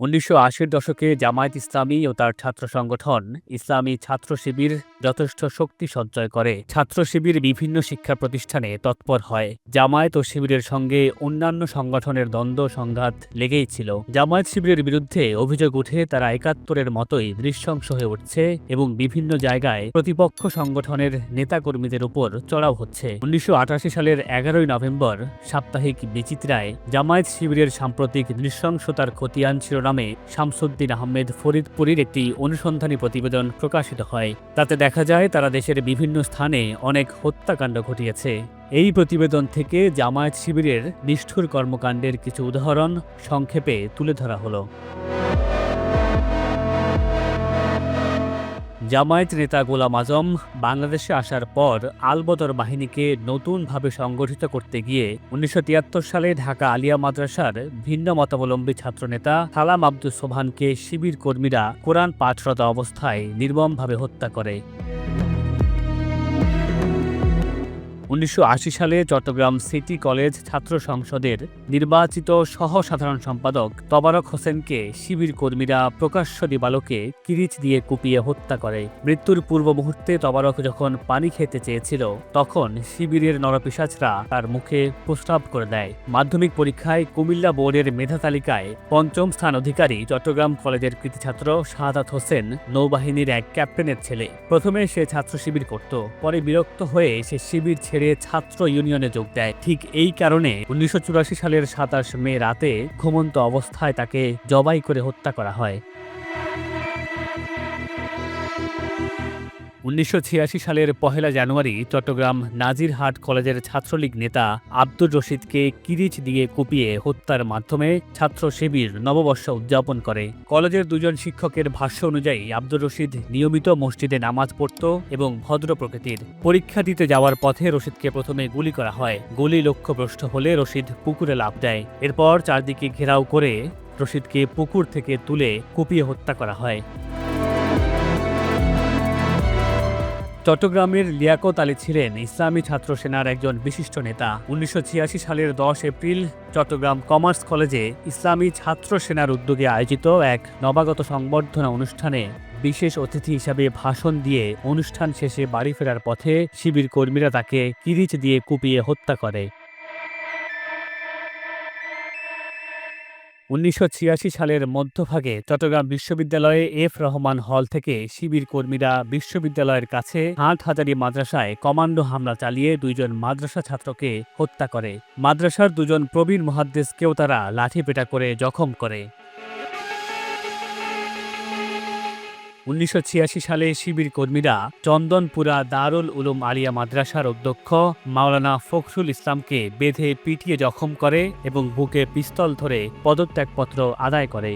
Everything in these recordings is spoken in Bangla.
১৯৮০-র দশকে জামায়াত ইসলামী ও তার ছাত্র সংগঠন ইসলামী ছাত্র শিবির যথেষ্ট শক্তি সঞ্চয় করে। ছাত্র শিবির বিভিন্ন শিক্ষা প্রতিষ্ঠানে তৎপর হয়। জামায়াত ও শিবিরের সঙ্গে অন্যান্য সংগঠনের দ্বন্দ্ব সংঘাত লেগেই ছিল। জামায়াত শিবিরের বিরুদ্ধে অভিযোগ উঠে তারা একাত্তরের মতোই নৃশংস হয়ে উঠছে এবং বিভিন্ন জায়গায় প্রতিপক্ষ সংগঠনের নেতাকর্মীদের উপর চড়াও হচ্ছে। ১৯৮৮ সালের ১১ নভেম্বর সাপ্তাহিক বিচিত্রায় জামায়াত শিবিরের সাম্প্রতিক নৃশংসতার খতিয়ান শিরোনামে শামসুদ্দিন আহমেদ ফরিদপুরীর একটি অনুসন্ধানী প্রতিবেদন প্রকাশিত হয়। তাতে দেখা যায় তারা দেশের বিভিন্ন স্থানে অনেক হত্যাকাণ্ড ঘটিয়েছে। এই প্রতিবেদন থেকে জামায়াত শিবিরের নিষ্ঠুর কর্মকাণ্ডের কিছু উদাহরণ সংক্ষেপে তুলে ধরা হলো। জামায়াত নেতা গোলাম আজম বাংলাদেশে আসার পর আল-বদর বাহিনীকে নতুনভাবে সংগঠিত করতে গিয়ে ১৯৭৩ সালে ঢাকা আলিয়া মাদ্রাসার ভিন্ন মতাবলম্বী ছাত্রনেতা সালাম আব্দুস সোবহানকে শিবির কর্মীরা কোরআন পাঠরত অবস্থায় নির্মমভাবে হত্যা করে। ১৯৮০ সালে চট্টগ্রাম সিটি কলেজ ছাত্র সংসদের নির্বাচিত সহ সাধারণ সম্পাদক তবারক হোসেনকে শিবির কর্মীরা প্রকাশ্য দিবালোকে কিরিচ দিয়ে কুপিয়ে হত্যা করে। মৃত্যুর পূর্ব মুহূর্তে তবারক যখন পানি খেতে চেয়েছিল তখন শিবিরের নরপিশাচরা তার মুখে প্রস্রাব করে দেয়। মাধ্যমিক পরীক্ষায় কুমিল্লা বোর্ডের মেধা তালিকায় ৫ম স্থান অধিকারী চট্টগ্রাম কলেজের কৃতী ছাত্র শাহাদাত হোসেন নৌবাহিনীর এক ক্যাপ্টেনের ছেলে। প্রথমে সে ছাত্র শিবির করত, পরে বিরক্ত হয়ে সে শিবির ছেড়ে ছাত্র ইউনিয়নে যোগ দেয়। ঠিক এই কারণে ১৯৮৪ সালের ২৭ মে রাতে ঘুমন্ত অবস্থায় তাকে জবাই করে হত্যা করা হয়। ১৯৮৬ সালের ১ জানুয়ারি চট্টগ্রাম নাজিরহাট কলেজের ছাত্রলীগ নেতা আব্দুর রশিদকে কিরিচ দিয়ে কুপিয়ে হত্যার মাধ্যমে ছাত্র শিবির নববর্ষ উদযাপন করে। কলেজের দুজন শিক্ষকের ভাষ্য অনুযায়ী আব্দুর রশিদ নিয়মিত মসজিদে নামাজ পড়ত এবং ভদ্র প্রকৃতির। পরীক্ষা দিতে যাওয়ার পথে রশিদকে প্রথমে গুলি করা হয়। গুলি লক্ষ্যভ্রষ্ট হলে রশিদ পুকুরে লাফ দেয়। এরপর চারদিকে ঘেরাও করে রশিদকে পুকুর থেকে তুলে কুপিয়ে হত্যা করা হয়। চট্টগ্রামের লিয়াকত আলী ছিলেন ইসলামী ছাত্র সেনার একজন বিশিষ্ট নেতা। ১৯৮৬ সালের ১০ এপ্রিল চট্টগ্রাম কমার্স কলেজে ইসলামী ছাত্র সেনার উদ্যোগে আয়োজিত এক নবাগত সংবর্ধনা অনুষ্ঠানে বিশেষ অতিথি হিসাবে ভাষণ দিয়ে অনুষ্ঠান শেষে বাড়ি ফেরার পথে শিবির কর্মীরা তাকে কিরিচ দিয়ে কুপিয়ে হত্যা করে। ১৯৮৬ সালের মধ্যভাগে চট্টগ্রাম বিশ্ববিদ্যালয়ে এফ রহমান হল থেকে শিবির কর্মীরা বিশ্ববিদ্যালয়ের কাছে হাটহাজারী মাদ্রাসায় কমান্ডো হামলা চালিয়ে ২ জন মাদ্রাসা ছাত্রকে হত্যা করে। মাদ্রাসার ২ জন প্রবীণ মুহাদ্দিসকেও তারা লাঠিপেটা করে জখম করে। ১৯৮৬ সালে শিবির কর্মীরা চন্দনপুরা দারুল উলুম আলিয়া মাদ্রাসার অধ্যক্ষ মাওলানা ফখরুল ইসলামকে বেঁধে পিটিয়ে জখম করে এবং বুকে পিস্তল ধরে পদত্যাগপত্র আদায় করে।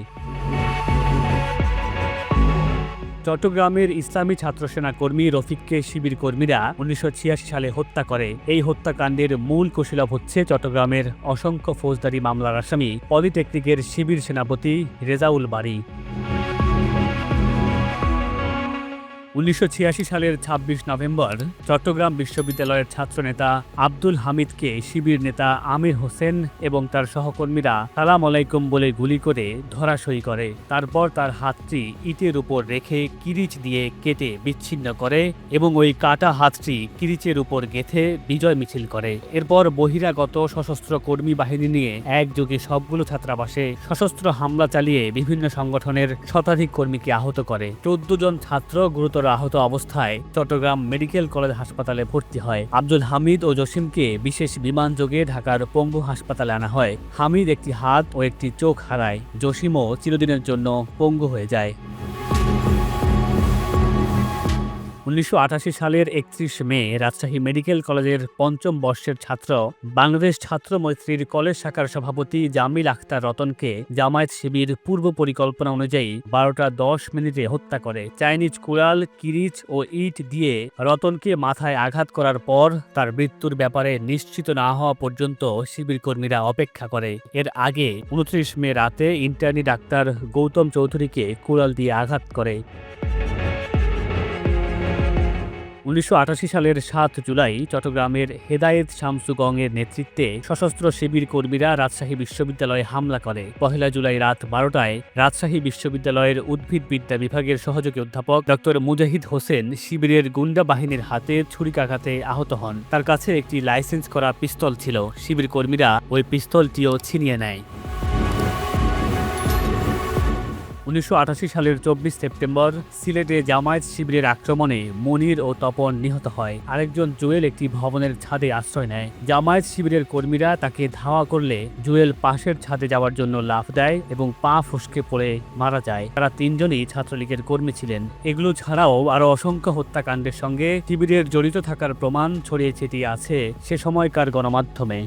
চট্টগ্রামের ইসলামী ছাত্রসেনা কর্মী রফিককে শিবির কর্মীরা ১৯৮৬ সালে হত্যা করে। এই হত্যাকাণ্ডের মূল কুশীলব হচ্ছে চট্টগ্রামের অসংখ্য ফৌজদারি মামলার আসামি পলিটেকনিকের শিবির সেনাপতি রেজাউল বারী। ১৯৮৬ সালের ২৬ নভেম্বর চট্টগ্রাম বিশ্ববিদ্যালয়ের ছাত্রনেতা আব্দুল হামিদকে শিবির নেতা আমির হোসেন এবং তার সহকর্মীরা সালাম আলাইকুম বলে গুলি করে ধরাশয়ী করে। তারপর তার হাতটি ইটের উপর রেখে কিরিচ দিয়ে কেটে বিচ্ছিন্ন করে এবং ওই কাটা হাতটি কিরিচের উপর গেঁথে বিজয় মিছিল করে। এরপর বহিরাগত সশস্ত্র কর্মী বাহিনী নিয়ে একযোগে সবগুলো ছাত্রাবাসে সশস্ত্র হামলা চালিয়ে বিভিন্ন সংগঠনের শতাধিক কর্মীকে আহত করে। ১৪ জন ছাত্র গুরুতর আহত অবস্থায় চট্টগ্রাম মেডিকেল কলেজ হাসপাতালে ভর্তি হয়। আব্দুল হামিদ ও জসিমকে বিশেষ বিমানযোগে ঢাকার পঙ্গু হাসপাতালে আনা হয়। হামিদ একটি হাত ও একটি চোখ হারায়। জসিমও চিরদিনের জন্য পঙ্গু হয়ে যায়। ১৯৮৮ সালের ৩১ মে রাজশাহী মেডিকেল কলেজের ৫ম বর্ষের ছাত্র বাংলাদেশ ছাত্র মৈত্রীর কলেজ শাখার সভাপতি জামিল আখতার রতনকে জামায়াত শিবির পূর্ব পরিকল্পনা অনুযায়ী ১২টা ১০ হত্যা করে। চাইনিজ কুড়াল, কিরিচ ও ইট দিয়ে রতনকে মাথায় আঘাত করার পর তার মৃত্যুর ব্যাপারে নিশ্চিত না হওয়া পর্যন্ত শিবির কর্মীরা অপেক্ষা করে। এর আগে ২৯ মে রাতে ইন্টার্নি ডাক্তার গৌতম চৌধুরীকে কুড়াল দিয়ে আঘাত করে। 1988 সালের 7 জুলাই চট্টগ্রামের হেদায়েত শামসুগংয়ের নেতৃত্বে সশস্ত্র শিবির কর্মীরা রাজশাহী বিশ্ববিদ্যালয়ে হামলা করে। 1 জুলাই রাত 12টায় রাজশাহী বিশ্ববিদ্যালয়ের উদ্ভিদবিদ্যা বিভাগের সহযোগী অধ্যাপক ডক্টর মুজাহিদ হোসেন শিবিরের গুন্ডা বাহিনীর হাতে ছুরিকাঘাতে আহত হন। তার কাছে একটি লাইসেন্স করা পিস্তল ছিল। শিবির কর্মীরা ওই পিস্তলটিও ছিনিয়ে নেয়। 1988 সালের 24 সেপ্টেম্বর সিলেটে জামায়াত শিবিরের আক্রমণে মনির ও তপন নিহত হয়। আরেকজন জুয়েল একটি ভবনের ছাদে আশ্রয় নেয়। জামায়াত শিবিরের কর্মীরা তাকে ধাওয়া করলে জুয়েল পাশের ছাদে যাওয়ার জন্য লাফ দেয় এবং পা ফসকে পড়ে মারা যায়। তারা তিনজনই ছাত্রলীগের কর্মী ছিলেন। এগুলো ছাড়াও আরও অসংখ্য হত্যাকাণ্ডের সঙ্গে শিবিরের জড়িত থাকার প্রমাণ ছড়িয়ে ছিটিয়ে আছে সে সময়কার গণমাধ্যমে।